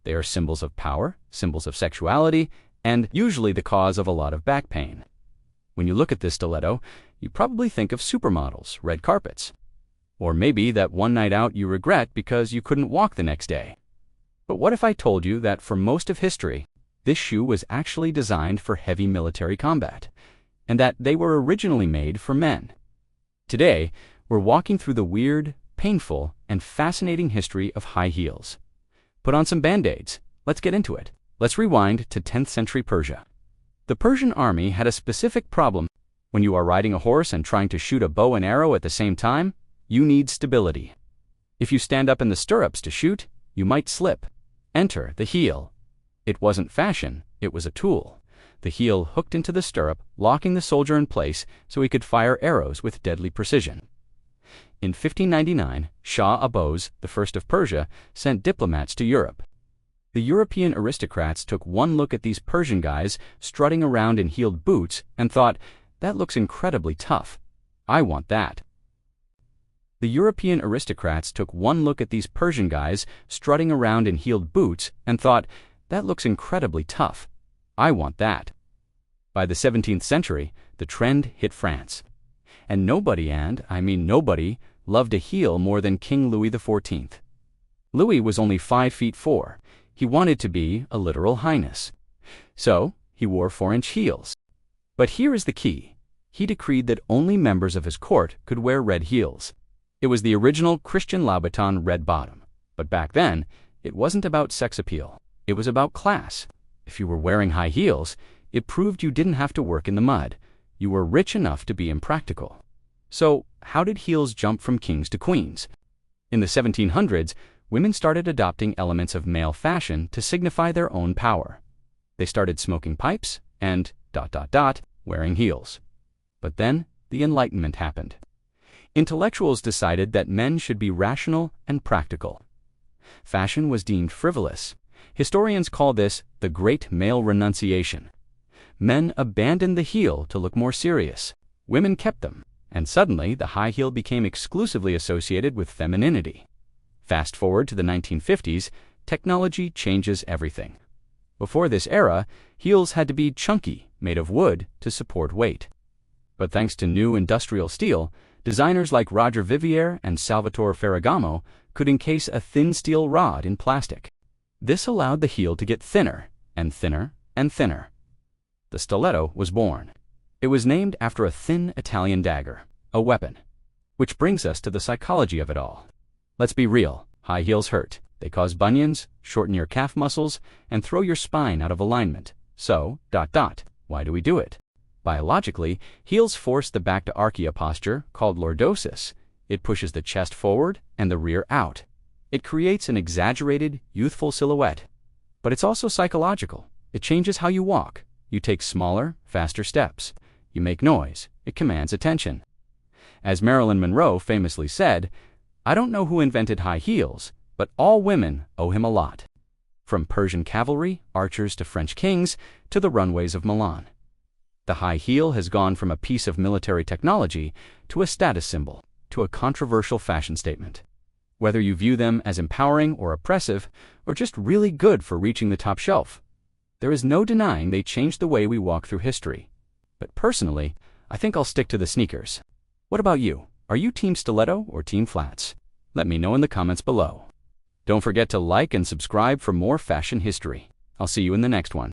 They are symbols of power, symbols of sexuality, and usually the cause of a lot of back pain. When you look at this stiletto, you probably think of supermodels, red carpets. Or maybe that one night out you regret because you couldn't walk the next day. But what if I told you that for most of history, this shoe was actually designed for heavy military combat, and that they were originally made for men? Today, we're walking through the weird, painful, and fascinating history of high heels. Put on some band-aids. Let's get into it. Let's rewind to 10th century Persia. The Persian army had a specific problem. When you are riding a horse and trying to shoot a bow and arrow at the same time, you need stability. If you stand up in the stirrups to shoot, you might slip. Enter the heel. It wasn't fashion, it was a tool. The heel hooked into the stirrup, locking the soldier in place so he could fire arrows with deadly precision. In 1599, Shah Abbas, the first of Persia, sent diplomats to Europe. The European aristocrats took one look at these Persian guys strutting around in heeled boots and thought, "That looks incredibly tough. I want that." The European aristocrats took one look at these Persian guys strutting around in heeled boots and thought, "That looks incredibly tough. I want that." By the 17th century, the trend hit France. And nobody, and I mean nobody, loved a heel more than King Louis XIV. Louis was only 5'4". He wanted to be a literal highness. So, he wore 4-inch heels. But here is the key. He decreed that only members of his court could wear red heels. It was the original Christian Louboutin red bottom. But back then, it wasn't about sex appeal. It was about class. If you were wearing high heels, it proved you didn't have to work in the mud. You were rich enough to be impractical. So, how did heels jump from kings to queens? In the 1700s, women started adopting elements of male fashion to signify their own power. They started smoking pipes and ... wearing heels. But then, the Enlightenment happened. Intellectuals decided that men should be rational and practical. Fashion was deemed frivolous. Historians call this the Great Male Renunciation. Men abandoned the heel to look more serious. Women kept them, and suddenly the high heel became exclusively associated with femininity. Fast forward to the 1950s, technology changes everything. Before this era, heels had to be chunky, made of wood, to support weight. But thanks to new industrial steel, designers like Roger Vivier and Salvatore Ferragamo could encase a thin steel rod in plastic. This allowed the heel to get thinner, and thinner, and thinner. The stiletto was born. It was named after a thin Italian dagger, a weapon. Which brings us to the psychology of it all. Let's be real, high heels hurt. They cause bunions, shorten your calf muscles, and throw your spine out of alignment. So, ... Why do we do it? Biologically, heels force the back to archaea posture, called lordosis. It pushes the chest forward and the rear out. It creates an exaggerated, youthful silhouette. But it's also psychological. It changes how you walk. You take smaller, faster steps. You make noise. It commands attention. As Marilyn Monroe famously said, "I don't know who invented high heels, but all women owe him a lot." From Persian cavalry, archers to French kings, to the runways of Milan. The high heel has gone from a piece of military technology to a status symbol, to a controversial fashion statement. Whether you view them as empowering or oppressive, or just really good for reaching the top shelf, there is no denying they changed the way we walk through history. But personally, I think I'll stick to the sneakers. What about you? Are you team stiletto or team flats? Let me know in the comments below. Don't forget to like and subscribe for more fashion history. I'll see you in the next one.